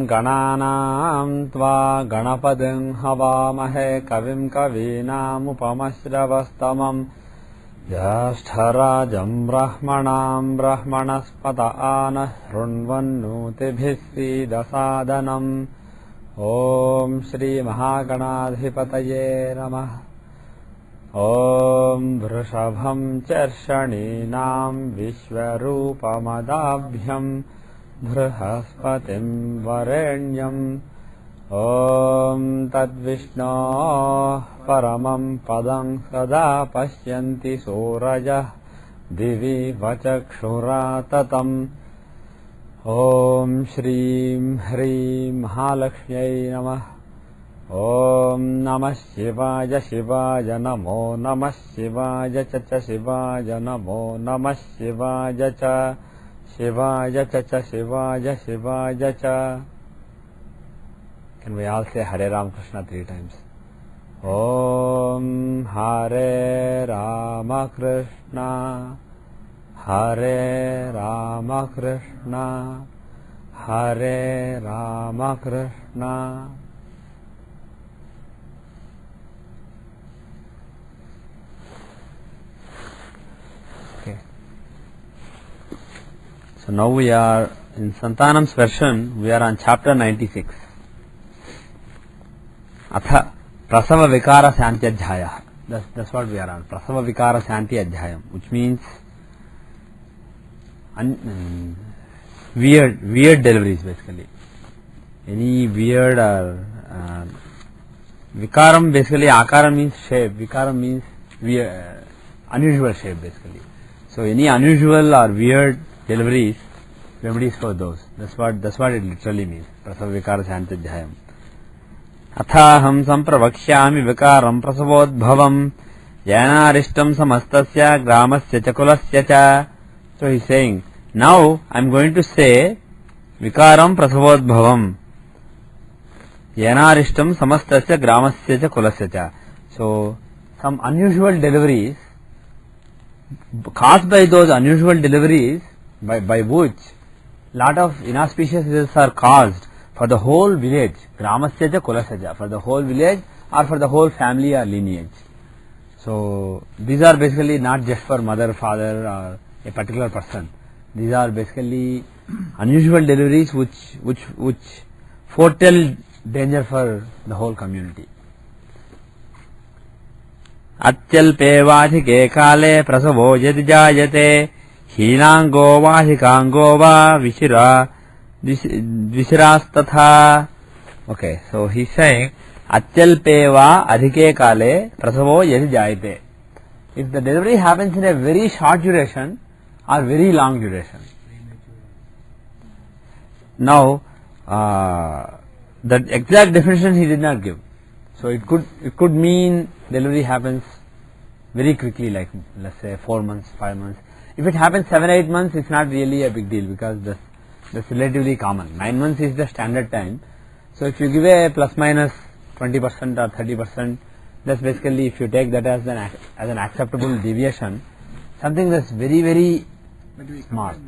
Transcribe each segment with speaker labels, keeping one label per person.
Speaker 1: गणानां त्वा गणपतिं हवामहे कविं कवीनामुपमश्रवस्तमम् ज्येष्ठराजं ब्रह्मणां ब्रह्मणस्पत आनः शृण्वन्नोतिभिः सीदसादनम्। ॐ श्रीमहागणाधिपतये नमः। ॐ वृषभं चर्षणीनां विश्वरूपमदाभ्यम् बृहस्पतिं वरेण्यम्। ॐ तद्विष्णोः परमं पदं सदा पश्यन्ति सूरजः दिवि वचक्षुराततम्। ॐ श्रीं ह्रीं महालक्ष्म्यै नमः। ॐ नमः शिवाय शिवाय नमो नमः शिवाय च शिवाय नमो नमः शिवाय च शिवाय च शिवाय शिवाय च। Can we all say Hare Ram Krishna 3 times? Om Hare Rama Krishna Hare Rama Krishna Hare Rama Krishna. Okay. So now we are in Santanam's version. We are on chapter 96. Atha Prasava Vikara Shanti Adhyaya. That's what we are on. Prasava Vikara Shanti Adhyayam, which means weird deliveries basically. Any weird or Vikaram basically, Akara means shape, Vikaram means weird, unusual shape basically. So any unusual or weird deliveries, remedies for those. That's what it literally means. Prasava Vikara Shanti Adhyayam. अथाहं संप्रवक्ष्यामि विकारं प्रसवोद्भवम् येनारिष्टं समस्तस्य ग्रामस्य च कुलस्य च. So he is saying, now I am going to say vikaram prasavodbhavam येनारिष्टं समस्तस्य ग्रामस्य च कुलस्य च. So some unusual deliveries, caused by those unusual deliveries, by which lot of inauspicious results are caused for the whole village, gramasya cha kulasya cha, for the whole village or for the whole family or lineage. So these are basically not just for mother, father or a particular person. These are basically unusual deliveries which foretell danger for the whole community. Atyalpe vādhike kāle prasavo yadi jāyate hīnāngo vāhikango vā vishira Dvishirastatha. Okay, so he is saying Atyalpeva adhike kale prasavo yadi jayate. If the delivery happens in a very short duration or very long duration. Now the exact definition he did not give. So it could mean delivery happens very quickly, like let's say 4 months, 5 months. If it happens 7-8 months, it's not really a big deal because that's relatively common. 9 months is the standard time. So if you give a plus minus 20% or 30%, that's basically, if you take that as an acceptable deviation, something that's very, very small.
Speaker 2: But we covered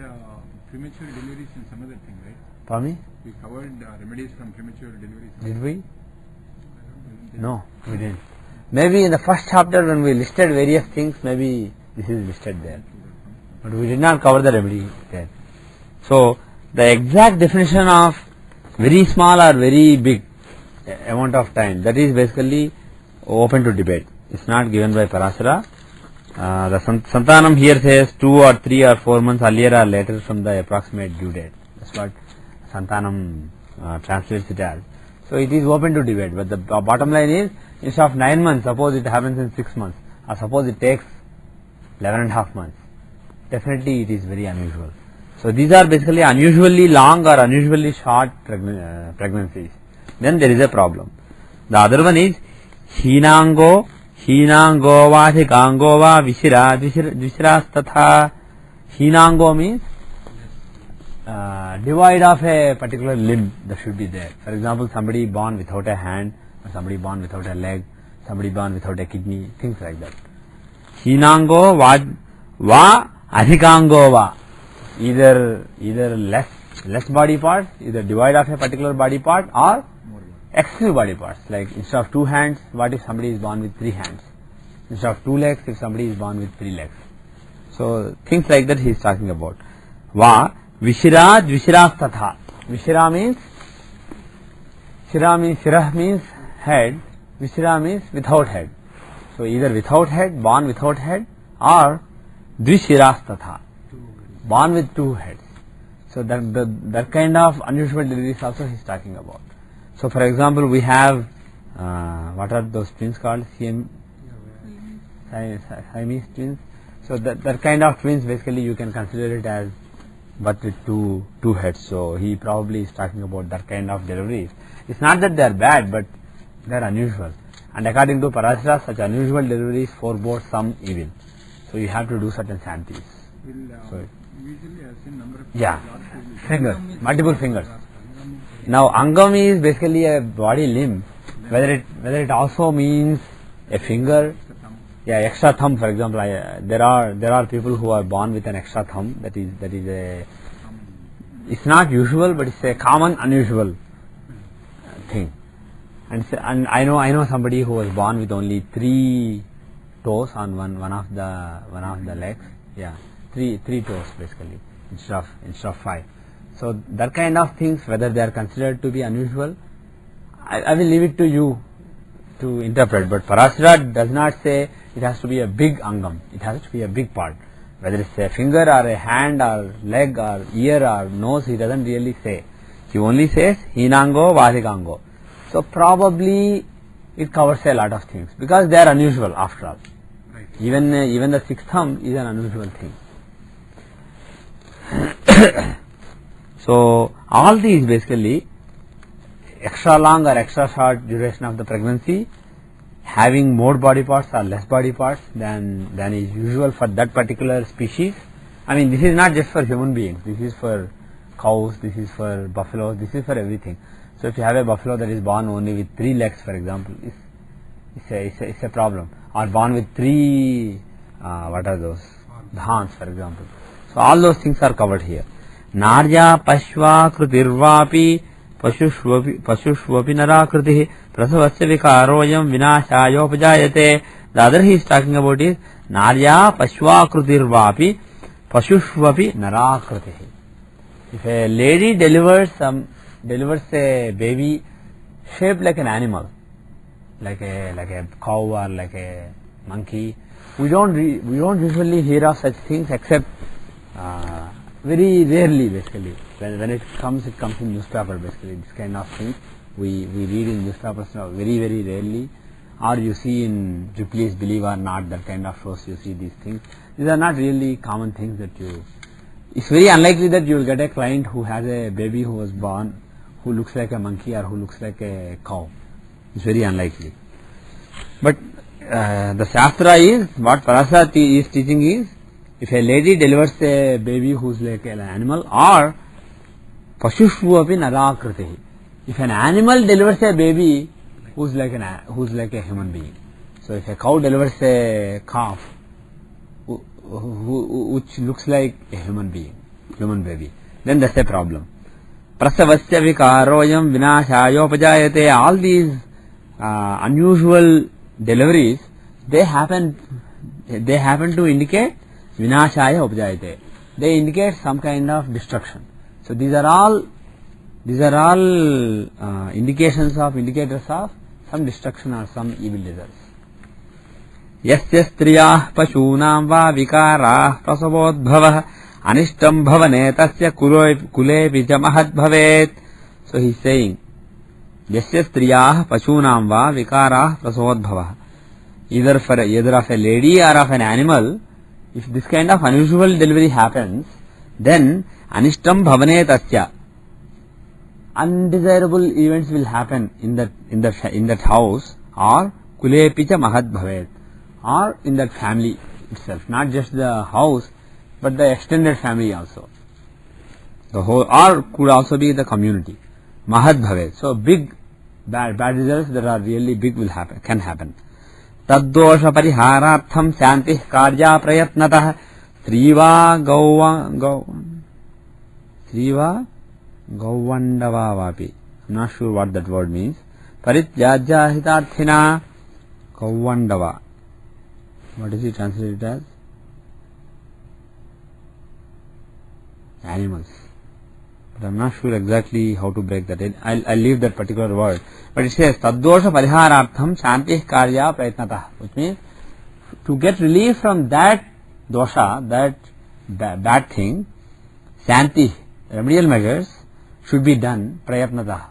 Speaker 2: premature deliveries and some other thing, right?
Speaker 1: Pardon me?
Speaker 2: We covered remedies from premature deliveries.
Speaker 1: Did we? No, we didn't. Maybe in the first chapter when we listed various things, maybe this is listed there. But we did not cover the remedy there. So the exact definition of very small or very big amount of time, that is basically open to debate. It's not given by Parashara. The Santanam here says 2 or 3 or 4 months earlier or later from the approximate due date. That's what Santanam translates it as. So it is open to debate, but the bottom line is, instead of 9 months, suppose it happens in 6 months, or suppose it takes 11.5 months. Definitely it is very unusual. So these are basically unusually long or unusually short pregnancies. Then there is a problem. The other one is Hīnāngo vāhikango vā vishirastatha. Hīnāngo means divide of a particular limb that should be there. For example, somebody born without a hand, or somebody born without a leg, somebody born without a kidney, things like that. Hīnāngo vā adhikango vā. Either less less body parts, either devoid of a particular body part or excessive body parts. Like instead of 2 hands, what if somebody is born with 3 hands? Instead of 2 legs, if somebody is born with 3 legs. So things like that he is talking about. Va Vishira Dvishirathatha. Vishira means Shirah means head, Vishira means without head. So either without head, born without head, or Dvishirathatha, born with 2 heads. So that kind of unusual deliveries also he is talking about. So for example, we have what are those twins called? Siamese twins. So that kind of twins, basically you can consider it as but with two heads. So he probably is talking about that kind of deliveries. It's not that they are bad, but they are unusual. And according to Parashara, such unusual deliveries forebode some evil. So you have to do certain shantis. So
Speaker 2: usually I've seen number of
Speaker 1: fingers, multiple fingers. Now Angam is basically a body limb. Whether it also means a finger, extra thumb. For example, there are people who are born with an extra thumb. That is a. It's not usual, but it's a common unusual thing. And I know somebody who was born with only 3 toes on one of the legs. Yeah, three toes basically instead of 5. So that kind of things, whether they are considered to be unusual, I will leave it to you to interpret. But Parashara does not say it has to be a big angam. It has to be a big part. Whether it's a finger or a hand or leg or ear or nose, he doesn't really say. He only says hinango vadigango. So probably it covers a lot of things because they are unusual after all.
Speaker 2: Right.
Speaker 1: Even the 6th thumb is an unusual thing. So all these basically extra long or extra short duration of the pregnancy, having more body parts or less body parts than is usual for that particular species. I mean, this is not just for human beings. This is for cows. This is for buffaloes. This is for everything. So if you have a buffalo that is born only with 3 legs, for example, it's a problem. Or born with 3 what are those? Dhans, for example. So all those things are covered here. Narya Pashva Krutirvapi Pashushvapi Narakriti Prasavasya Vikaroyam Vinashayopajayate. The other he is talking about is Narya Pashva Krutirvapi Pashushvapi Narakriti. If a lady delivers a baby shaped like an animal, like a cow or like a monkey, we don't usually hear of such things except very rarely. Basically, when it comes in newspaper. Basically, this kind of things we read in newspapers very rarely, or you see in Please Believe or Not, that kind of shows you see these things. These are not really common things that you. It's very unlikely that you will get a client who has a baby who was born who looks like a monkey or who looks like a cow. It's very unlikely. But the Shastra is, what Parashara is teaching is, if a lady delivers a baby who is like an animal, or Pashushvapi Narakriti. If an animal delivers a baby who is like a human being. So if a cow delivers a calf which looks like a human baby, then that's a problem. Prasavasya vikaroyam vinashayopajayate. All these unusual deliveries, they happen to indicate vinashaya upajayate. They indicate some kind of destruction. So these are all indicators of some destruction or some evil results. Yasya striyah pashunam va vikarah prasavodbhavah anishtam bhavane tasya kulepi jamahad bhavet. So he is saying, Yasya striyah pashunam va vikarah prasavodbhavah. Either of a lady or of an animal, if this kind of unusual delivery happens, then anishtam bhavane tasya. Undesirable events will happen in that house, or kulepi jamahad bhavet, or in that family itself, not just the house, but the extended family also. The whole, or could also be the community. Mahad bhavet. So big bad results that are really big can happen. Taddosha pariharartham shanti karya prayatnatah Sriva Gauvandava vapi. I'm not sure what that word means. Parityajya hitarthina Gauvandava. What is it translated as? Animals. But I'm not sure exactly how to break that in. I'll leave that particular word. But it says Taddosha pariharartham shantih karya prayatnatah, which means to get relief from that dosha, that bad thing, shanti, remedial measures should be done prayatnatah,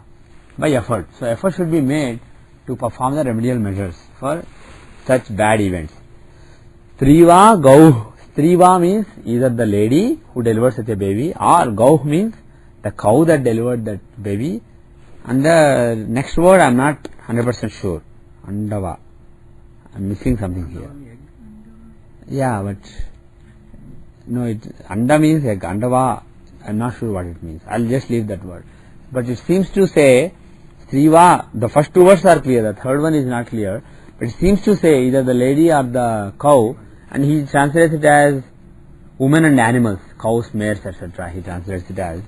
Speaker 1: by effort. So effort should be made to perform the remedial measures for such bad events. Striva gauh. Striva means either the lady who delivers such a baby, or gauh means the cow that delivered that baby. And the next word I am not 100% sure. Andava. I am missing something here. Yeah, but no, anda means egg. Andava, I am not sure what it means. I will just leave that word. But it seems to say Striva. The first two words are clear. The third one is not clear. But it seems to say either the lady or the cow. And he translates it as women and animals, cows, mares, etc. He translates it as.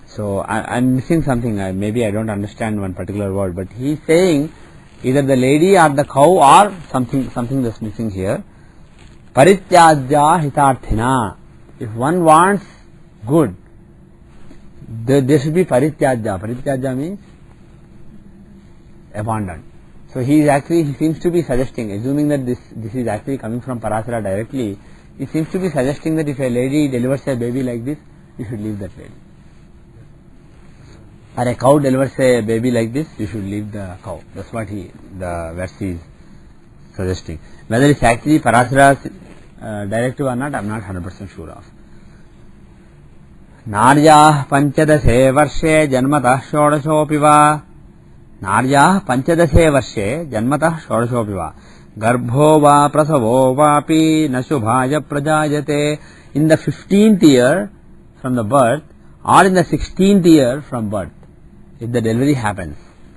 Speaker 1: So I'm missing something. Maybe I don't understand one particular word, but he's saying either the lady or the cow or something that's missing here. Parityajya hitarthina. If one wants good, there should be parityajya. Parityajya means abandoned. So he seems to be suggesting, assuming that this is actually coming from Parasara directly, he seems to be suggesting that if a lady delivers a baby like this, you should leave that lady. Or a cow delivers a baby like this, you should leave the cow. That's what the verse is suggesting. Whether it's actually Parasara's directive or not, I'm not 100% sure of. Naryah panchadashe varshe janmatah shodashopi va. Naryah panchadashe varshe janmatah shodashopi va. Garbho va prasavo vapi nashubhaya prajayate. In the 15th year from the birth, or in the 16th year from birth, if the delivery happens,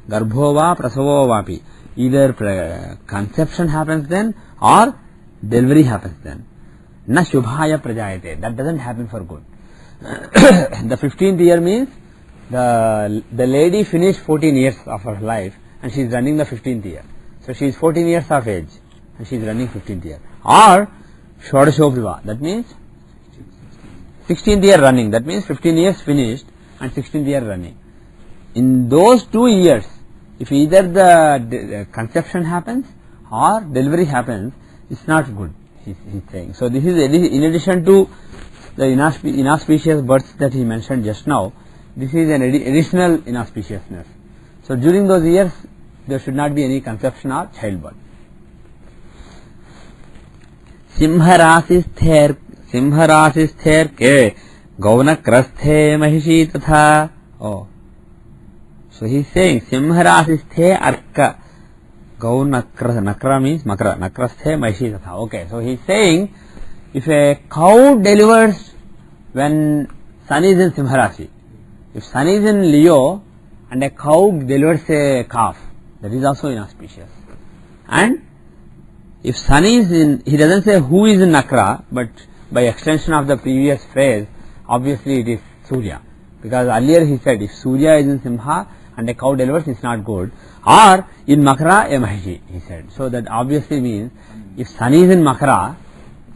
Speaker 1: garbho va prasavo vapi, either conception happens then or delivery happens then. Na shubhaya prajayate, that doesn't happen for good. The 15th year means the lady finished 14 years of her life and she is running the 15th year. So she is 14 years of age and she is running 15th year. Or shodashopiva, that means 16th year running, that means 15 years finished and 16th year running. In those 2 years, if either the conception happens or delivery happens, it's not good, he's saying. So this is in addition to the inauspicious births that he mentioned just now, this is an additional inauspiciousness. So during those years, there should not be any conception or childbirth. Simharasisther ke gaunakrasthe mahishi tatha. Oh, so he is saying Simharasisthe arka gaunakra means makra, nakrasthe mahishi tatha. Okay, so he is saying if a cow delivers when sun is in Simharasi, if sun is in Leo and a cow delivers a calf, that is also inauspicious. And if sun is in, he doesn't say who is in Nakra, but by extension of the previous phrase, obviously it is Surya. Because earlier he said if Surya is in Simha and a cow delivers, it's not good. Or in Makra, a Mahishi, he said. So that obviously means if sun is in Makra,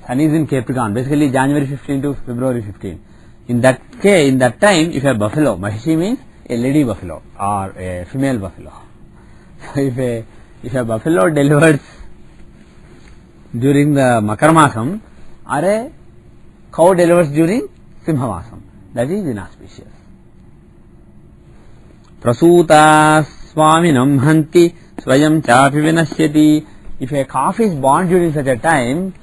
Speaker 1: sun is in Capricorn, basically January 15 to February 15. In that case, in that time, if a buffalo, Mahishi means a lady buffalo or a female buffalo. So if a buffalo delivers during the Makar Masam or a cow delivers during Simha Masam, that is inauspicious. Prasuta swaminam hanti swayam chapi vinasyati. If a calf is born during such a time,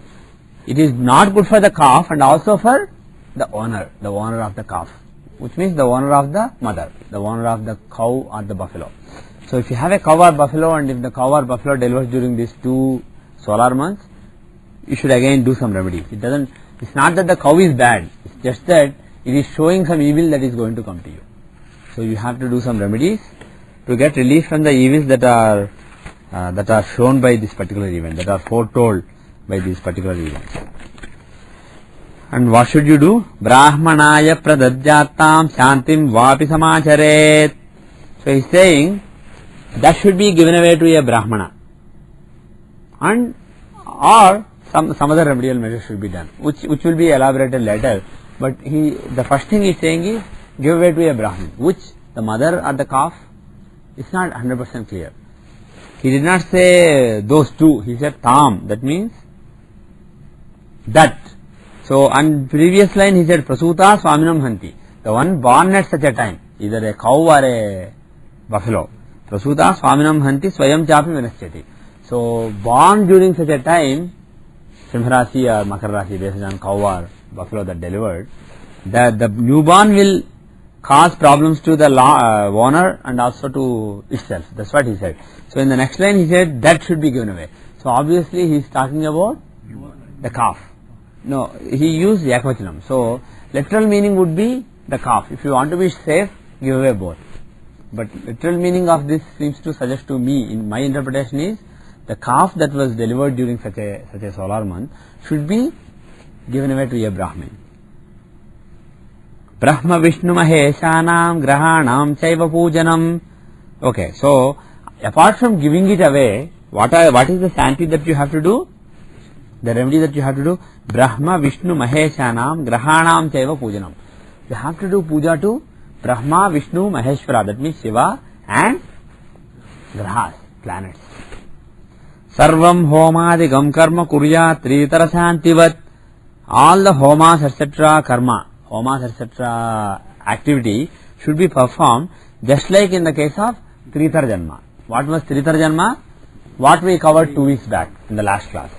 Speaker 1: it is not good for the calf and also for the owner of the calf, which means the owner of the mother, the owner of the cow or the buffalo. So if you have a cow or buffalo and if the cow or buffalo delivers during these 2 solar months, you should again do some remedy. It's not that the cow is bad, it's just that it is showing some evil that is going to come to you. So you have to do some remedies to get relief from the evils that are shown by this particular event, that are foretold by these particular events. And what should you do? Brahmanaya pradadjatam shantim vapi samacharet. So he is saying that should be given away to a Brahmana, and or some other remedial measure should be done, which will be elaborated later. But the first thing he is saying is give away to a Brahmin, which the mother or the calf is not 100% clear. He did not say those two, he said tam, that means that. So on previous line he said prasuta swaminam hanti, the one born at such a time, either a cow or a buffalo. Prasuta swaminam hanti swayam chapi vinasyati. So born during such a time, Simharasi or Makar Rasi, based on cow or buffalo that delivered, the newborn will cause problems to the owner and also to itself. That's what he said. So in the next line he said that should be given away. So obviously he is talking about the calf. No, he used Ekvachanam. So literal meaning would be the calf. If you want to be safe, give away both. But literal meaning of this seems to suggest to me, in my interpretation, is the calf that was delivered during such a solar month should be given away to a Brahmin. Brahma Vishnu Maheshanam Grahanam Chaiva Pujanam. Okay, so apart from giving it away, what is the shanti that you have to do? The remedy that you have to do? Brahma Vishnu Maheshanam Grahanam Chaiva Pujanam. You have to do puja to Brahma, Vishnu, Maheshwara, that means Shiva and Grahas, planets. Sarvam homadigam karma kurya tritara shantivat. All the homas etc. karma, homas etc. activity should be performed just like in the case of Tritar Janma. What was Tritar Janma? What we covered 2 weeks back in the last class.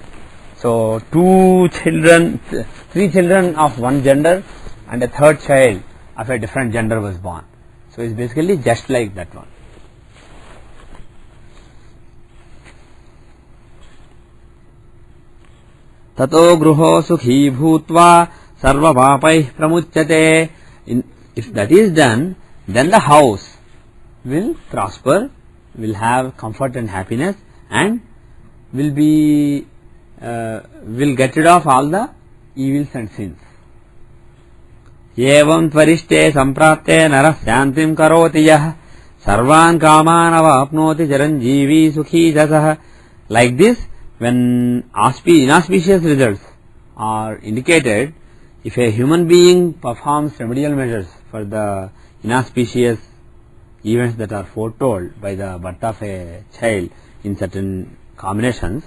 Speaker 1: So 3 children of one gender and a third child of a different gender was born. So it's basically just like that one. Tato gruho sukhi bhutva sarva papai pramuchyate. If that is done, then the house will prosper, will have comfort and happiness, and will get rid of all the evils and sins. Evam tvarishte samprapte narah shantim karoti yah sarvan kaman avapnoti charanjeevi sukhi jasah. Like this, when inauspicious results are indicated, if a human being performs remedial measures for the inauspicious events that are foretold by the birth of a child in certain combinations,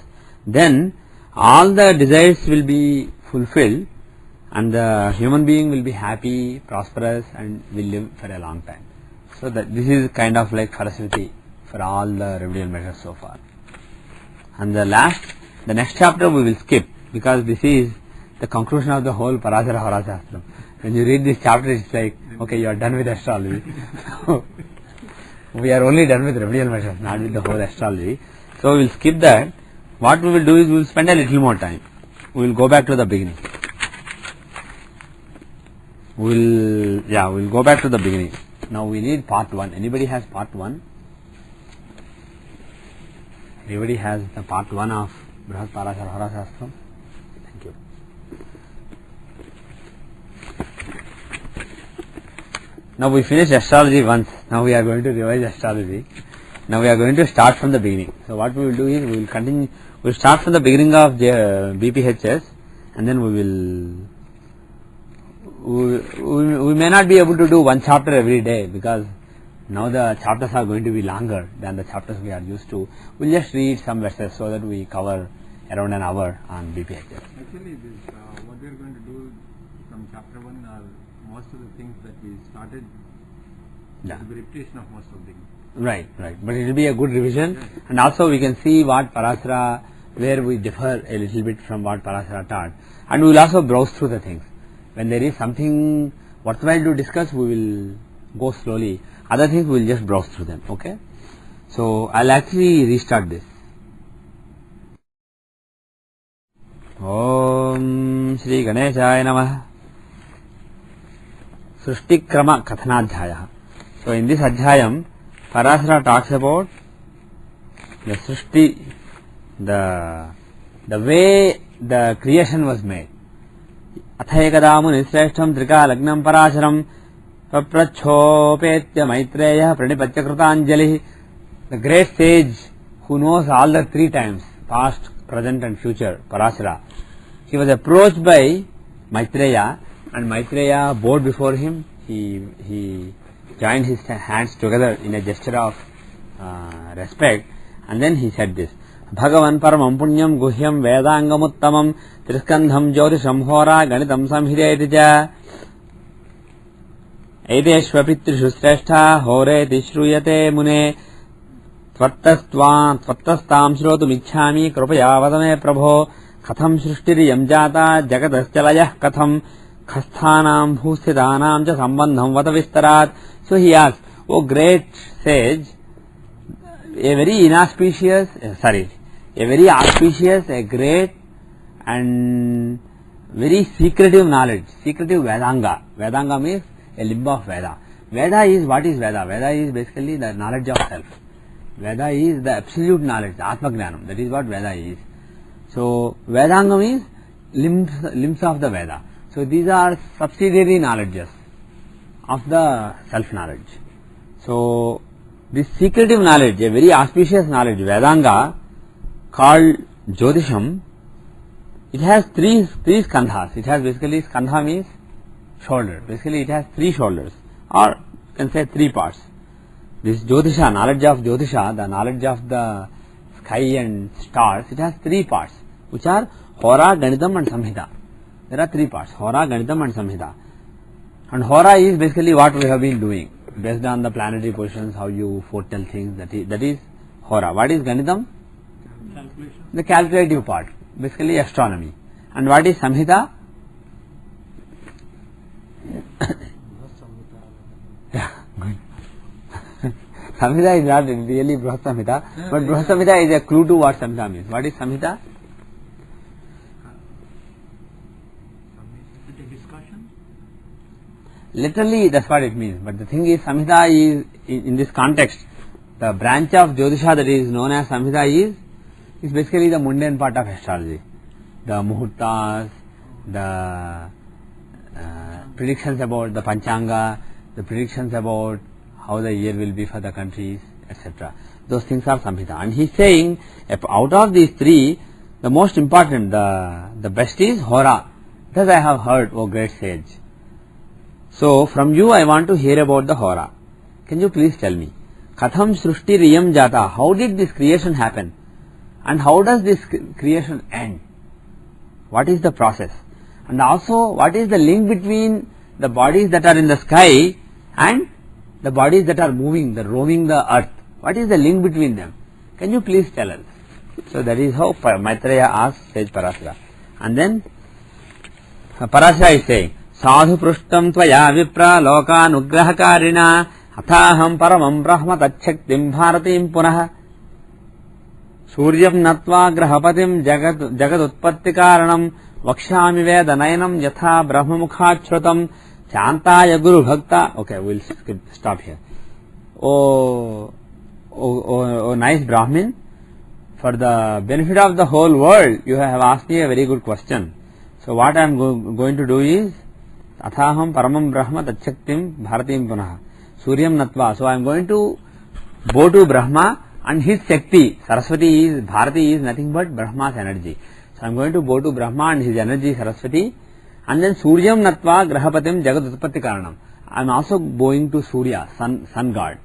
Speaker 1: then all the desires will be fulfilled and the human being will be happy, prosperous, and will live for a long time. So that this is kind of like Faraswati for all the remedial measures so far. And the next chapter we will skip, because this is the conclusion of the whole Parashara Horashastram. When you read this chapter, it's like, okay, you are done with astrology. We are only done with remedial measures, not with the whole astrology. So we will skip that. What we will do is we will spend a little more time. We will go back to the beginning. We will go back to the beginning. Now we need part 1. Anybody has part 1? Anybody has the part 1 of Brihad Parashara Horashastram? Thank you. Now we finished astrology once. Now we are going to revise astrology. Now we are going to start from the beginning. So what we will do is we will continue. We will start from the beginning of BPHS, and then we may not be able to do one chapter every day, because now the chapters are going to be longer than the chapters we are used to. We will just read some verses so that we cover around an hour on BPHS.
Speaker 2: Actually, what we are going to do from chapter 1 are most of the things that we started.
Speaker 1: Yeah.
Speaker 2: It will be repetition of most of them.
Speaker 1: Right. But it will be a good revision, and also we can see what Parashara, where we differ a little bit from what Parashara taught, and we will also browse through the things. When there is something worthwhile to discuss, we will go slowly. Other things we will just browse through them. Okay. So I will actually restart this. Om Shri Ganeshaya Namah. Srishti Krama Kathanadhyaya. So in this Adhyayam, Parashara talks about the Srishti, the way the creation was made. अथैकदा मुनिश्रेष्ठं त्रिकालग्नं पराशरं पप्रच्छोपेत्य मैत्रेयः प्रणिपत्य कृताञ्जलिः. The great sage who knows all the three times, past, present and future, Parashara, he was approached by Maitreya, and Maitreya bowed before him. He joined his hands together in a gesture of respect, and then he said this: Bhagavan paramam punyam guhyam vedangamuttamam triskandham jyotisham hora ganitam samhideti ja एतेष्वपि त्रिषु श्रेष्ठा होरेति श्रूयते मुने त्वत्तस्तां श्रोतुमिच्छामि कृपया वद मे प्रभो कथं सृष्टिरियं जाता जगतश्चलयः कथं खस्थानां भूस्थितानां च सम्बन्धं वद विस्तरात्. So he asked, O great sage, a very auspicious, a great and very secretive knowledge, secretive Vedanga. Vedanga means a limb of Veda. Veda is, what is Veda? Veda is basically the knowledge of self. Veda is the absolute knowledge, the Atma Jnanam. That is what Veda is. So Vedanga means limbs of the Veda. So these are subsidiary knowledges of the self knowledge. So this secretive knowledge, a very auspicious knowledge, Vedanga, called Jyotisham, it has three skandhas. It has basically, skandha means shoulder. Basically it has three shoulders, or you can say three parts. This Jyotisha, knowledge of Jyotisha, the knowledge of the sky and stars, it has three parts, which are Hora, Ganitam and Samhita. There are three parts, Hora, Ganitam and Samhita. And Hora is basically what we have been doing, based on the planetary positions, how you foretell things, that is Hora. What is Ganitam? Calculation. The calculative part, basically astronomy. And what is Samhita? Yeah, good. Samhita is not really Brihad Samhita, but Brihad Samhita is a clue to what Samhita means. What is Samhita?
Speaker 2: Is it a discussion?
Speaker 1: Literally, that's what it means. But the thing is, Samhita is, in this context, the branch of Jyotisha that is known as Samhita is basically the mundane part of astrology. The muhurtas, the predictions about the Panchanga, the predictions about how the year will be for the countries, etc. Those things are Samhita. And he is saying, out of these three, the most important, the best is Hora. Thus I have heard, O great sage. So from you I want to hear about the Hora. Can you please tell me, Katham Srushti Riyam Jata, how did this creation happen? And how does this creation end? What is the process? And also, what is the link between the bodies that are in the sky and the bodies that are moving, roaming the earth? What is the link between them? Can you please tell us? So that is how Maitreya asked sage Parashara. And then Parashara is saying, Sadhu prustam tvaya vipra lokanugrahakarina athaham paramam brahma tachaktim bharatim punaha Suryam natva grahapatim jagad utpatti karanam Vakshami Vedanayanam Yatha Brahma Mukhachutam Chantaya Guru Bhakta. Okay, we'll stop here. Oh, nice Brahmin, for the benefit of the whole world, you have asked me a very good question. So what I am going to do is, Athaham Paramam Brahma Tachaktim Bharatim Punaha Suryam Natva. So I am going to bow to Brahma and his Shakti. Saraswati is, Bharati is nothing but Brahma's energy. I am going to bow to Brahma and his energy Saraswati, and then Suryam Natva Grahapatim Jagad Utpatti Karanam. I am also bowing to Surya, sun god,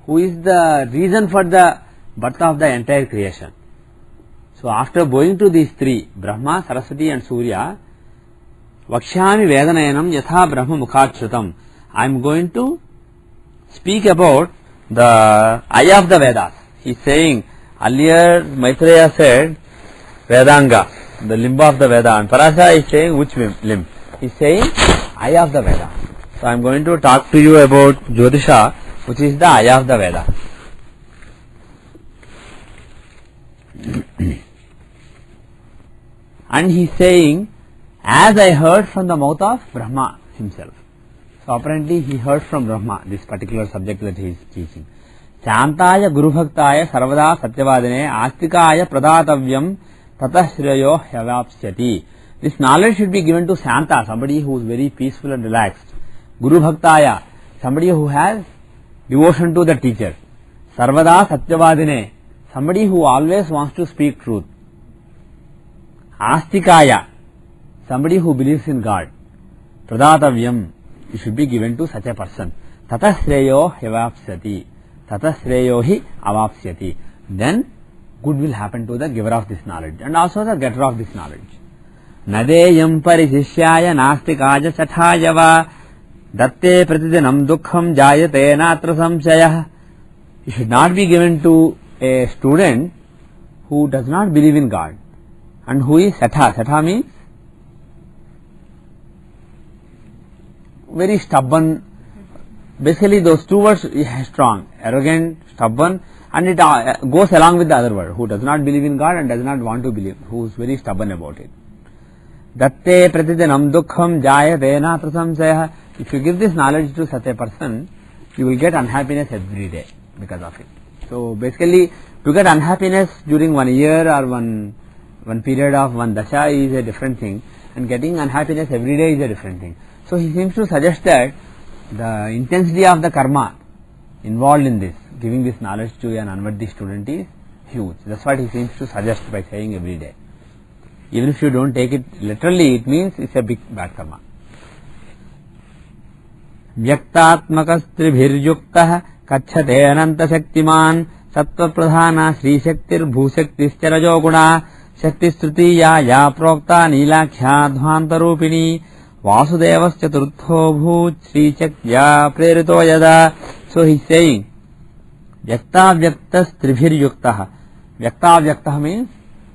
Speaker 1: who is the reason for the birth of the entire creation. So after bowing to these three, Brahma, Saraswati and Surya, Vakshami Vedanayanam Yatha Brahma Mukhachutam, I am going to speak about the eye of the Vedas. He is saying, earlier Maitreya said Vedanga, the limb of the Veda, and Parashara is saying which limb? He is saying eye of the Veda. So I am going to talk to you about Jyotisha, which is the eye of the Veda. And he is saying, as I heard from the mouth of Brahma himself. So apparently he heard from Brahma this particular subject that he is teaching. Chantaya Guru Bhaktaya Sarvada Satyavadine Astikaya Pradatavyam Tata Shreyo Hyavapsyati. This knowledge should be given to Shanta, somebody who is very peaceful and relaxed. Guru Bhaktaya, somebody who has devotion to the teacher. Sarvada Satyavadine, somebody who always wants to speak truth. Astikaya, somebody who believes in God. Pradatavyam, it should be given to such a person. Tatasreyo evapsyati. Tatasreyo hi avapsyati. Then good will happen to the giver of this knowledge and also the getter of this knowledge. Nadeyam parishishyaya nastikaja chathayava datte pratidinam dukkham jayate natra samshayah. It should not be given to a student who does not believe in God and who is satha. Satha means very stubborn. Basically those two words are strong, arrogant, stubborn, and it goes along with the other word, who does not believe in God and does not want to believe, who is very stubborn about it. Datte pratidinam dukkham jayate natra samshayah. If you give this knowledge to such a person, you will get unhappiness every day because of it. So basically, to get unhappiness during 1 year or one period of one dasha is a different thing, and getting unhappiness every day is a different thing. So he seems to suggest that the intensity of the karma involved in this, giving this knowledge to an Anvardhi student, is huge. That's what he seems to suggest by saying every day. Even if you don't take it literally, it means it's a big bad karma. Vyaktatmakastribhiryuktah kachhate ananta shaktiman sattva pradhana sri shaktir bhushaktischa rajoguna shaktistrutiya ya prokta nilakshya dhvantarupini vasudevas chaturtho bhut sri chakya prerito yada. So he is saying vyakta-vyakta-stribhiryuktah. Vyakta-vyakta means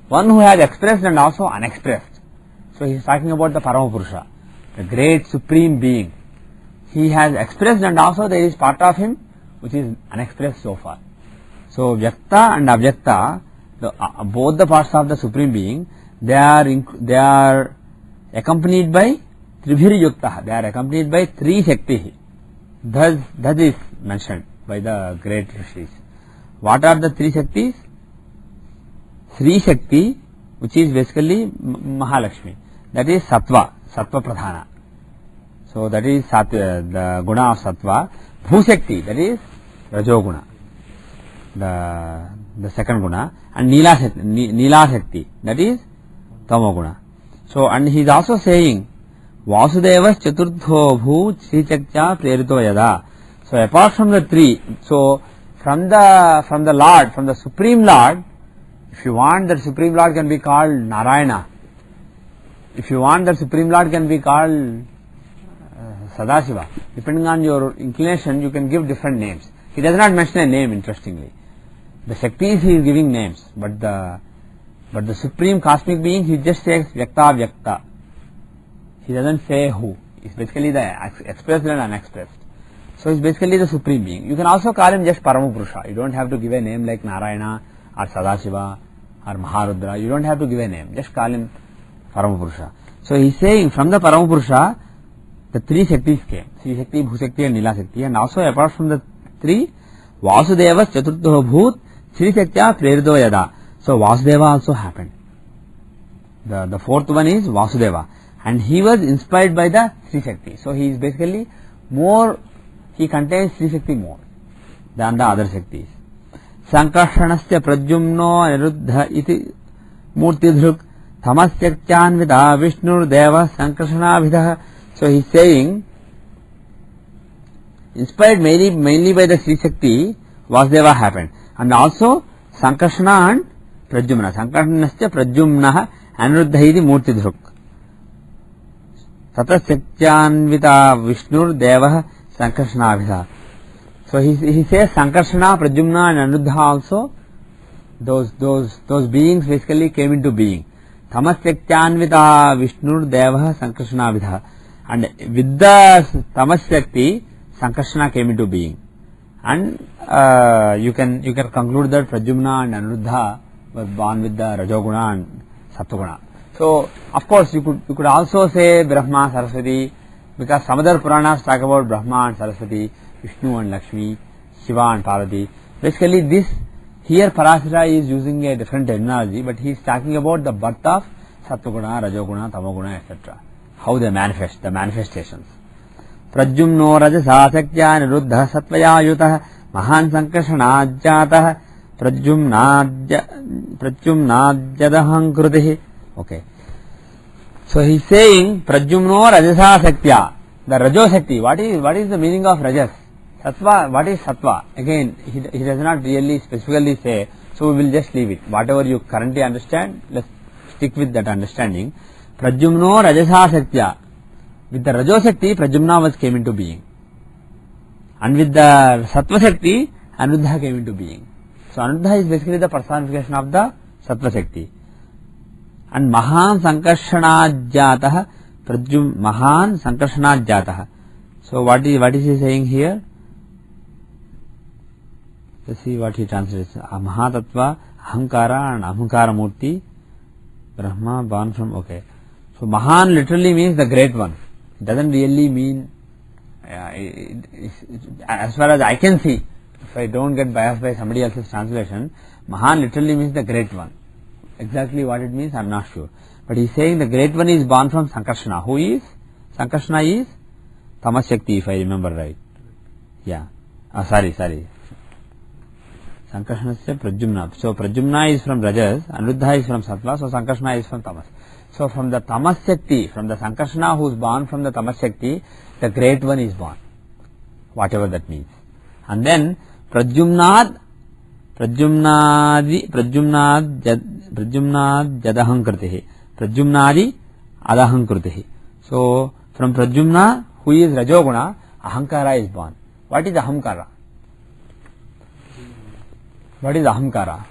Speaker 1: one who has expressed and also unexpressed. So he is talking about the Paramapurusha, the great supreme being. He has expressed and also there is part of him which is unexpressed so far. So Vyakta and Avyakta, both the parts of the supreme being, they are accompanied by Tribhiryukta. They are accompanied by three Shakti. Thus is mentioned by the great Rishis. What are the three Shaktis? Sri Shakti, which is basically Mahalakshmi, that is Sattva Pradhana. So that is the guna of Sattva. Bhushakti, that is Rajoguna, the second guna, and Nila Shakti, that is Tamoguna. So, and he is also saying Vasudevas Chaturtho Bhut Sri Chakya Prerito Yada. So apart from the three, so from the Lord, from the Supreme Lord, if you want, that Supreme Lord can be called Narayana. If you want, that Supreme Lord can be called Sadashiva. Depending on your inclination, you can give different names. He does not mention a name, interestingly. The Shaktis he is giving names, but the Supreme Cosmic Being, he just says Vyakta Vyakta. He doesn't say who. It's basically the expressed and unexpressed. So it's basically the Supreme Being. You can also call him just Paramapurusha. You don't have to give a name like Narayana or Sadashiva or Maharudra. You don't have to give a name. Just call him Paramapurusha. So he's saying from the Paramapurusha, the three Shaktis came. Sri Shakti, Bhushakti and Nila Shakti. And also apart from the three, Vasudevas Chaturtho Bhut Sri Shakya Prerito Yada. So Vasudeva also happened. The fourth one is Vasudeva. And he was inspired by the Sri Shakti. So he is basically more, he contains Sri Shakti more than the other Shaktis. Sankarshanasya Pradyumno Aniruddha iti Murtidhruk Thamasyakchanvita Vishnur Deva Sankarshanabhidha. So he is saying, inspired mainly by the Sri Shakti, Vasudeva happened. And also Sankarshana and Pradyumna. Sankarshanasya Pradyumna Aniruddha iti Murtidhruk. Tatasyakchanvita Vishnur Deva Sankarshanabhidha. So he says Sankarshana, Pradyumna and Aniruddha also, those beings basically came into being. Tamasyakchanvita Vishnur Deva Sankarshanabhidha. And with the Tamasyakti, Sankarshana came into being. And you can conclude that Pradyumna and Aniruddha was born with the Rajoguna and Sattoguna. So of course you could also say Brahma, Saraswati, because some other Puranas talk about Brahma and Saraswati, Vishnu and Lakshmi, Shiva and Parvati. Basically this, here Parashara is using a different terminology, but he is talking about the birth of Sattva-guna, Rajoguna, Tamoguna, etc. How they manifest, the manifestations. Pradyumno Rajasa-saktya Niruddha Sattvaya-yutah Mahan Sankarshana-jatah Pradyumnad-jadahankrutih. Okay. So he is saying Pradyumno Rajasa-saktya. The Rajo-sakti. What is the meaning of Rajas? Sattva, what is Sattva? Again, he does not really specifically say, so we will just leave it. Whatever you currently understand, let's stick with that understanding. Pradyumno Rajasa-saktya. With the Rajo-sakti, Pradyumna came into being. And with the Sattva-sakti, Anuddha came into being. So Anuddha is basically the personification of the Sattva-sakti. And Mahan Sankarshana-jatah, Mahan Sankarshana-jatah. So what is he saying here? Let's see what he translates. Mahatattva, Ahankara and Ahankara Murti, Brahma born from, okay. So Mahan literally means the great one. It doesn't really mean, as far as I can see, if I don't get biased by somebody else's translation, Mahan literally means the great one. Exactly what it means, I am not sure. But he is saying the great one is born from Sankarshana. Who is? Sankarshana is Tamas Shakti, if I remember right. Yeah. Sorry. Sankarshana is Pradyumna. So Pradyumna is from Rajas, Anuddha is from Sattva, so Sankarshana is from Tamas. So from the Tamas Shakti, from the Sankarshana who is born from the Tamas Shakti, the great one is born. Whatever that means. And then Pradyumnad Jadahankritihi. Pradyumnadi Adahankritihi. So from Pradyumna, who is Rajoguna, Ahankara is born. What is Ahankara? What is Ahankara?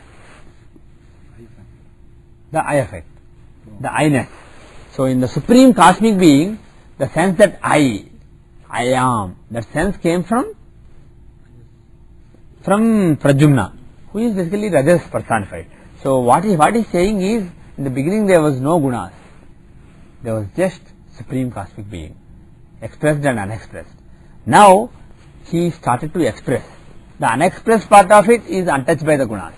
Speaker 1: The I effect. The I-ness. So in the supreme cosmic being, the sense that I am, that sense came from Pradyumna, who is basically Rajas personified. So what he is saying is, in the beginning there was no gunas. There was just supreme cosmic being, expressed and unexpressed. Now he started to express. The unexpressed part of it is untouched by the gunas.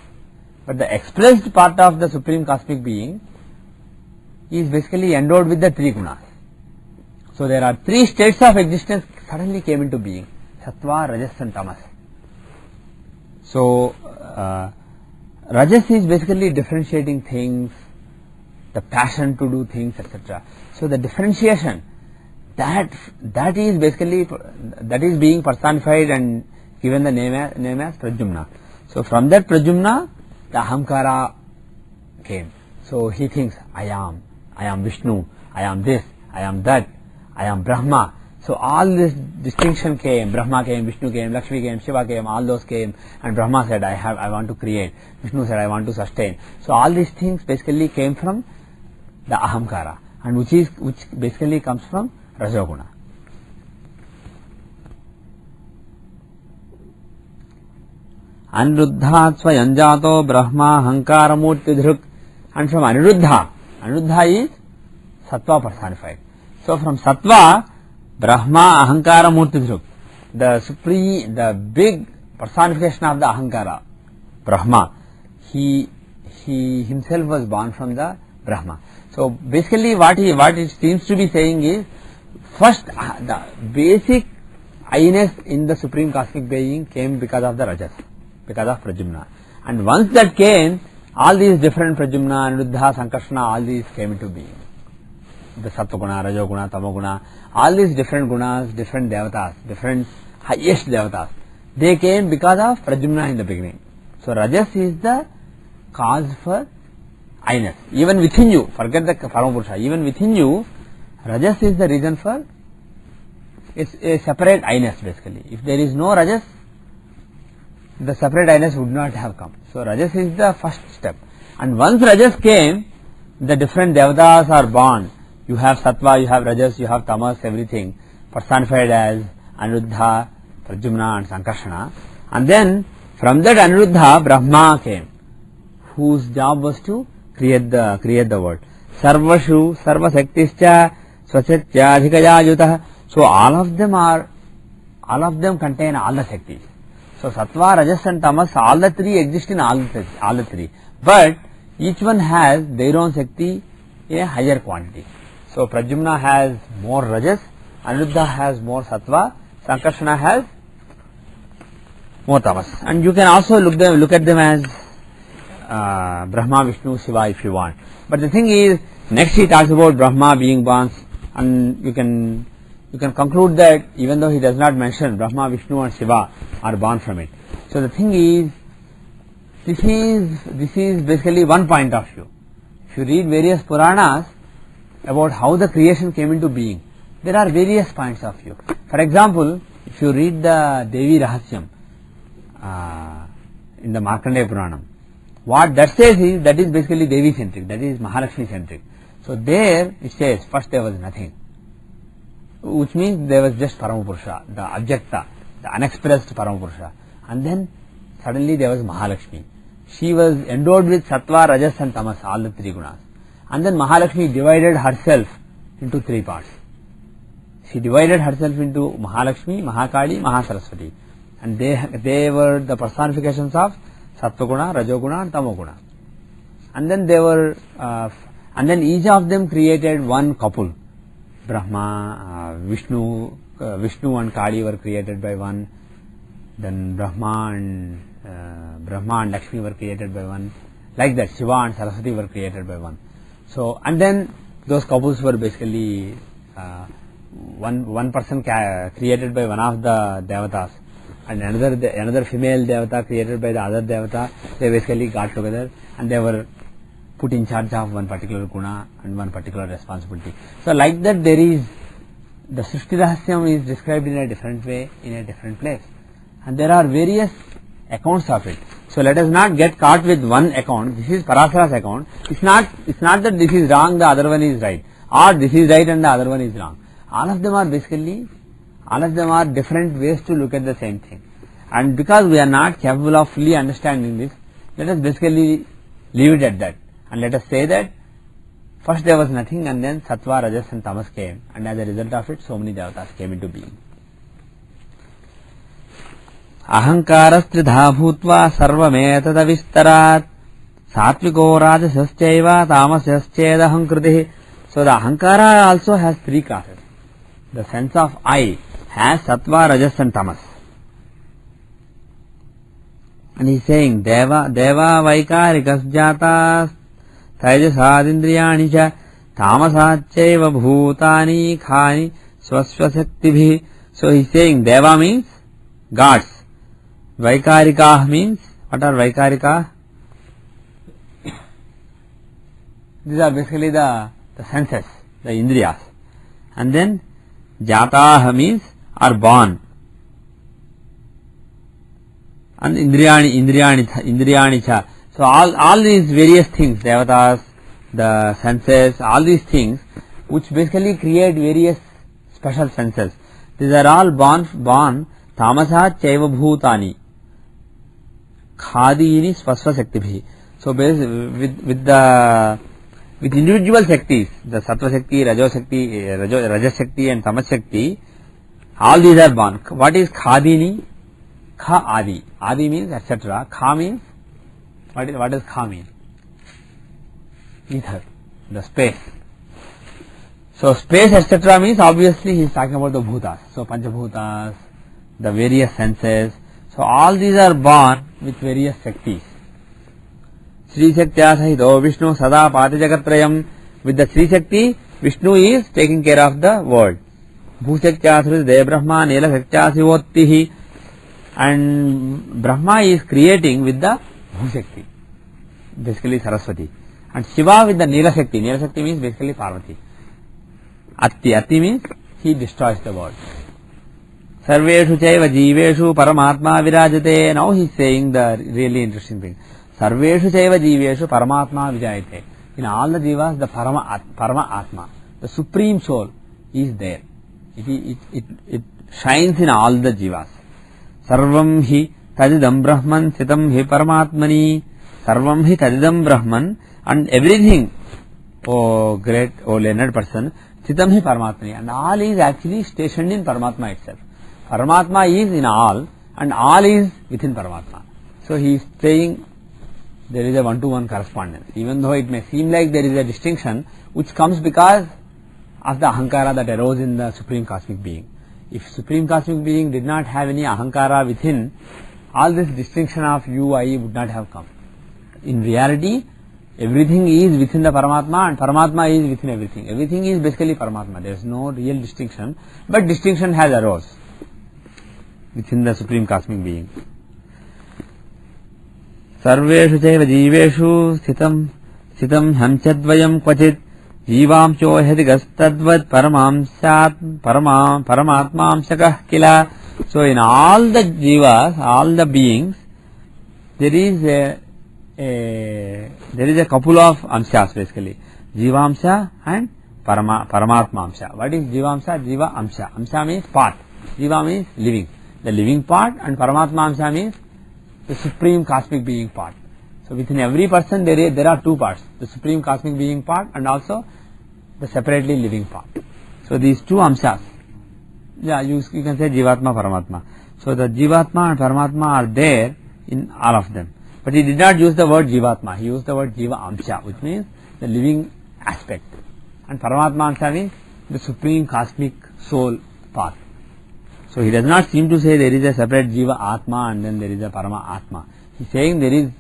Speaker 1: But the expressed part of the supreme cosmic being is basically endowed with the three gunas. So there are three states of existence suddenly came into being: Sattva, Rajas and Tamas. So Rajas is basically differentiating things, the passion to do things, etc. So the differentiation, that is basically, that is being personified and given the name as Pradyumna. So from that Pradyumna, the Ahamkara came. So he thinks, I am Vishnu, I am this, I am that, I am Brahma. So all this distinction came. Brahma came, Vishnu came, Lakshmi came, Shiva came, all those came, and Brahma said, I want to create. Vishnu said, I want to sustain. So all these things basically came from the Ahamkara, and which basically comes from Rajoguna. Aniruddha Swayanjato Brahma Hankara Murti Dhruk. And from Aniruddha is Sattva personified. So from Sattva, Brahma Ahankara Murti Dhruk, the big personification of the Ahankara, Brahma, he himself was born from the Brahma. So basically what it seems to be saying is, first the basic I-ness in the supreme cosmic being came because of the Rajas, because of Pradyumna. And once that came, all these different Pradyumna, Anuddha, Sankarshana, all these came into being. The Sattva-guna, Rajoguna, Tamoguna, all these different gunas, different devatas, different highest devatas, they came because of Pradyumna in the beginning. So Rajas is the cause for I-ness. Even within you, forget the Paramapurusha, even within you, Rajas is the reason for, it's a separate I-ness basically. If there is no Rajas, the separate I-ness would not have come. So Rajas is the first step. And once Rajas came, the different devatas are born. You have Sattva, you have Rajas, you have Tamas, everything personified as Anuruddha, Pradyumna and Sankarshana. And then from that Anuruddha, Brahma came, whose job was to create the world. Sarvashu, Sarvasaktischa, Swachatya, Adhikaya. So all of them contain all the Shaktis. So Sattva, Rajas and Tamas, all the three exist in all the three. But each one has their own Shakti in a higher quantity. So Pradyumna has more Rajas, Aniruddha has more Sattva, Sankarshana has more Tamas. And you can also look at them as Brahma, Vishnu, Shiva if you want. But the thing is, next he talks about Brahma being born, and you can conclude that even though he does not mention Brahma, Vishnu and Shiva are born from it. So the thing is, this is basically one point of view. If you read various Puranas about how the creation came into being, there are various points of view. For example, if you read the Devi Rahasyam in the Markandeya Puranam, what that says is, that is basically Devi centric, that is Mahalakshmi centric. So there it says, first there was nothing, which means there was just Paramapurusha, the Abjekta, the unexpressed Paramapurusha. And then suddenly there was Mahalakshmi. She was endowed with Sattva, Rajas and Tamas, all the three gunas. And then Mahalakshmi divided herself into three parts. She divided herself into Mahalakshmi, Mahakali, Mahasaraswati. And they were the personifications of Sattva-guna, Rajoguna and Tamoguna. And then they were, and then each of them created one couple. Brahma, Vishnu and Kali were created by one. Then Brahma and Lakshmi were created by one. Like that, Shiva and Saraswati were created by one. So, and then those couples were basically one person created by one of the devatas, and another female devata created by the other devata. They basically got together and they were put in charge of one particular guna and one particular responsibility. So like that, there is, the Srishti Rahasyam is described in a different way in a different place, and there are various accounts of it. So let us not get caught with one account. This is Parasara's account. It's not that this is wrong, the other one is right, or this is right and the other one is wrong. All of them are different ways to look at the same thing. And because we are not capable of fully understanding this, let us basically leave it at that. And let us say that first there was nothing, and then Sattva, Rajas and Tamas came, and as a result of it, so many devatas came into being. Ahankarastridha bhutva sarvametadavistarat satviko rajasaschaiva tamasaschedaham. So the Ahankara also has three classes. The sense of I has Sattva, Rajas and Tamas. And he is saying, Deva Vaikarikas Jatas Taijasadindriyani cha Tamasachaiva bhutani khani swasvasaktibhi. So he is saying Deva means gods. Vaikarika means, what are Vaikarika? These are basically the senses, the Indriyas. And then Jataha means are born. And Indriyani cha. So all these various things, devatas, the senses, all these things which basically create various special senses, these are all born tamasa chaiva bhutani khadini swasva shakti. So with individual shaktis, the Sattva Shakti, Rajas Shakti and Tamas Shakti, all these are born. What is Khadini? Kha Adi. Adi means etc. Kha means, what does Kha mean? Ether, the space. So space etc. means obviously he is talking about the bhutas. So Panchabhutas, the various senses. So all these are born with various Shaktis. Sri Shaktya Sahito Vishnu Sada Pati Jagatrayam. With the Sri Shakti, Vishnu is taking care of the world. Bhushaktya Sri Brahma Nela Shaktya Sivottihi. And Brahma is creating with the Bhushakti, basically Saraswati. And Shiva with the Nila Shakti. Nila Shakti means basically Parvati. Atti means he destroys the world. Sarveshu chaiva jiveshu paramatma virajate. Now he is saying the really interesting thing. Sarveshu chaiva jiveshu paramatma vijayate. In all the jivas, the Parama Atma, the supreme soul, is there. It shines in all the jivas. Sarvam hi tadidam Brahman sitam hi paramatmani. Sarvam hi tadidam Brahman, and everything, oh great, oh learned person, sitam hi paramatmani, and all is actually stationed in Paramatma itself. Paramatma is in all, and all is within Paramatma. So he is saying there is a one-to-one correspondence. Even though it may seem like there is a distinction, which comes because of the ahankara that arose in the Supreme Cosmic Being. If Supreme Cosmic Being did not have any ahankara within, all this distinction of you, I would not have come. In reality, everything is within the Paramatma and Paramatma is within everything. Everything is basically Paramatma. There is no real distinction, but distinction has arose within the Supreme Cosmic Being. Sarveshu chaiva jiveshu sthitam hamchadvayam kvachit जीवांशो हृदिगस्तद्वत् paramatmamsakah kila. So in all the jivas, all the beings, there is a couple of amshas basically. Jivamsha and paramatmamsha. What is jivamsha? Jiva amsha. Amsha means part. Jiva means living. The living part, and paramatmamsha means the Supreme Cosmic Being part. So within every person there are two parts, the Supreme Cosmic Being part and also the separately living part. So these two amshas, you can say Jivatma, Paramatma. So the Jivatma and Paramatma are there in all of them. But he did not use the word Jivatma, he used the word Jiva Amsha, which means the living aspect. And Paramatma Amsha means the Supreme Cosmic Soul part. So he does not seem to say there is a separate Jiva Atma and then there is a Parama Atma. He is saying there is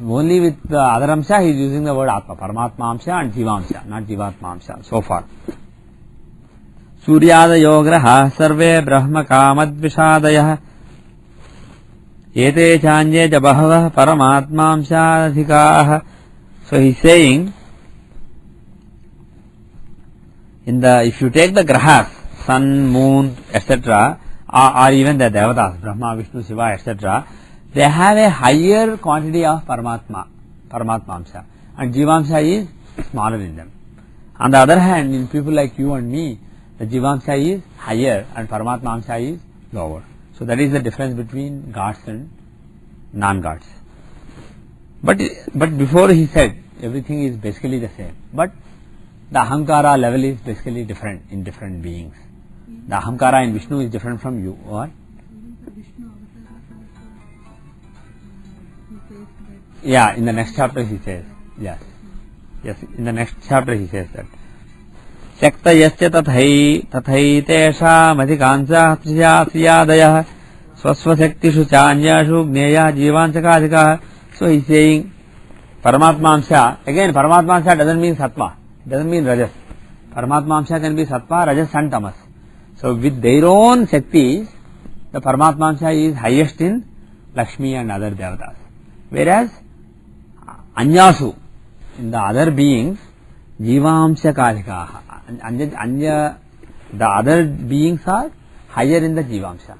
Speaker 1: only with the other Amsha he is using the word Atma, Paramatma Amsha and Jiva Amsha, not Jivatma Amsha so far. Suryadayo graha sarve brahma kamadvishadayah ete chanye jabahava Paramatma Amshadhikah. So he is saying, if you take the grahas, sun, moon, etc., or even the devatas, Brahma, Vishnu, Shiva, etc., they have a higher quantity of Paramatma Amsha, and Jivamsha is smaller in them. On the other hand, in people like you and me, the Jivamsha is higher and Paramatma Amsha is lower. So that is the difference between gods and non-gods. But before he said everything is basically the same, but the ahankara level is basically different in different beings. The ahankara in Vishnu is different from you. What? Yeah, in the next chapter he says. Yes, in the next chapter he says that. Shakta yasya tathai tesha madhikansha siyadayah swasvashaktishu chanyashu gneya jivanchakadhikah. So he is saying Paramatma Amsha. Again, Paramatma Amsha doesn't mean Sattva. It doesn't mean Rajas. Paramatma Amsha can be Sattva, Rajas and Tamas. So with their own Shaktis, the Paramatma Amsha is highest in Lakshmi and other Devatas. Whereas Anyasu, in the other beings, Jivamsha Kadhikaha. The other beings are higher in the Jivamsha.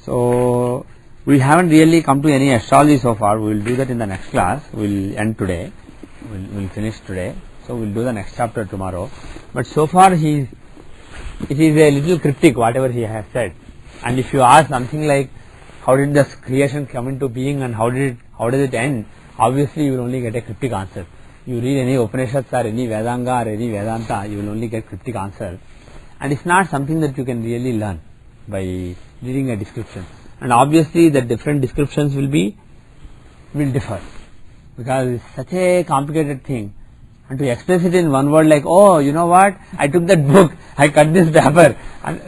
Speaker 1: So we haven't really come to any astrology so far. We will do that in the next class. We will end today. We will finish today. So we will do the next chapter tomorrow. But so far it is a little cryptic whatever he has said. And if you ask something like how did this creation come into being and how does it end, obviously you will only get a cryptic answer. You read any Upanishads or any Vedanga or any Vedanta, you will only get cryptic answer. And it's not something that you can really learn by reading a description. And obviously the different descriptions will differ, because it's such a complicated thing. And to express it in one word like, oh, you know what, I took that book, I cut this paper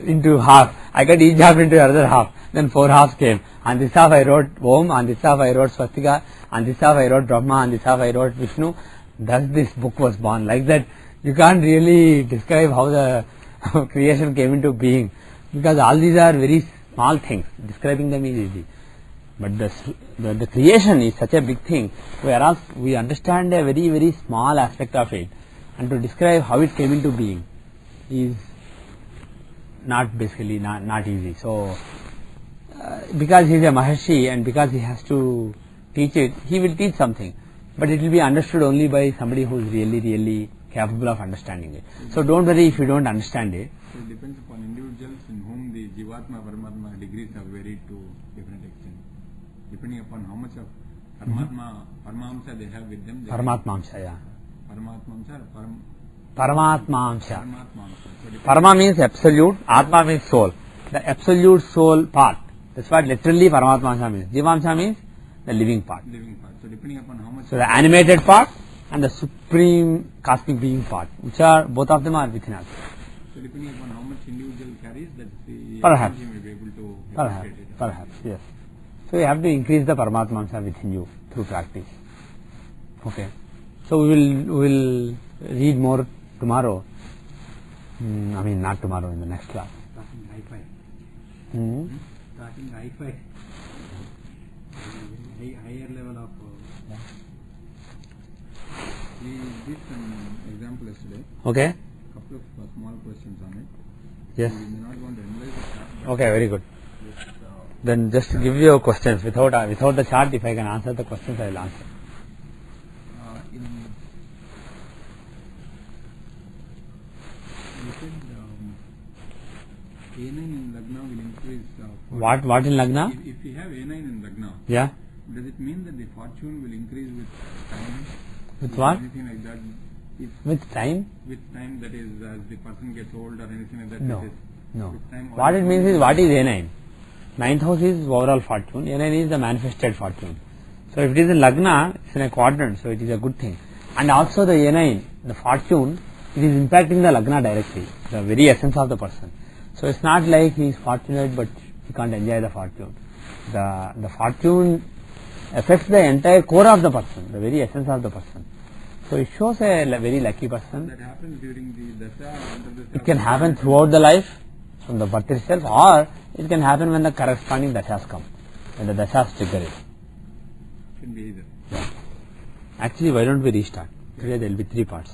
Speaker 1: into half, I cut each half into another half, then 4 halves came. On this half I wrote Om, on this half I wrote Swastika, on this half I wrote Brahma, on this half I wrote Vishnu. Thus this book was born. Like that, you can't really describe how the creation came into being, because all these are very small things. Describing them is easy. But the creation is such a big thing, whereas we understand a very, very small aspect of it, and to describe how it came into being is not easy. So because he is a Maharshi and because he has to teach it, he will teach something, but it will be understood only by somebody who is really, really capable of understanding it. So don't worry if you don't understand it.
Speaker 2: So it depends upon individuals in whom the Jivatma, Paramatma degrees have varied to different extent, depending upon how much of Paramatma they have with them.
Speaker 1: Paramatmamsha, yeah.
Speaker 2: Paramatmamsha or
Speaker 1: Paramatmamsha.
Speaker 2: So
Speaker 1: Parama means absolute, Atma means soul. The absolute soul part. That's what literally Paramatmamsha means. Jivamsha means the living part.
Speaker 2: living part. So depending upon how much
Speaker 1: So the animated part and the supreme cosmic being part, which are both of them are within us.
Speaker 2: so depending upon how much individual carries, that the
Speaker 1: Perhaps.
Speaker 2: energy may be able to
Speaker 1: Perhaps,
Speaker 2: appreciate it.
Speaker 1: perhaps, yes. So you have to increase the Paramatma Amsha within you through practice. Okay. So we will read more tomorrow. I mean, not tomorrow, in the next class.
Speaker 3: Starting hi-fi.
Speaker 1: Hmm.
Speaker 3: Starting hi-fi. Higher level of.
Speaker 2: We did some example yesterday,
Speaker 1: Okay.
Speaker 2: couple of small questions on it.
Speaker 1: Yes.
Speaker 2: We may not want to analyze the chart, but
Speaker 1: Okay, very good.
Speaker 2: just,
Speaker 1: Then just give your questions without the chart. If I can answer the questions, I will answer.
Speaker 2: in you said A9 in Lagna will increase.
Speaker 1: What in Lagna?
Speaker 2: If we have A9 in Lagna,
Speaker 1: Yeah.
Speaker 2: does it mean that the fortune will increase with time?
Speaker 1: With
Speaker 2: Is
Speaker 1: what?
Speaker 2: Anything like that? If
Speaker 1: With time?
Speaker 2: with time, that is, as the person gets old or anything like that.
Speaker 1: No.
Speaker 2: It is
Speaker 1: No.
Speaker 2: with time,
Speaker 1: What it means is, what is A9? Ninth house is overall fortune. A9 is the manifested fortune. So if it is in Lagna, it's in a quadrant, so it is a good thing. And also the A9, the fortune, it is impacting the Lagna directly, the very essence of the person. So it's not like he is fortunate but he can't enjoy the fortune. The fortune affects the entire core of the person, the very essence of the person. So it shows a very lucky person.
Speaker 2: that happens during the dasha, under dasha.
Speaker 1: It can happen throughout the life, from the birth itself, or it can happen when the corresponding dashas come, when the dashas trigger it.
Speaker 2: Can be either.
Speaker 1: Actually, why don't we restart? Today there will be 3 parts.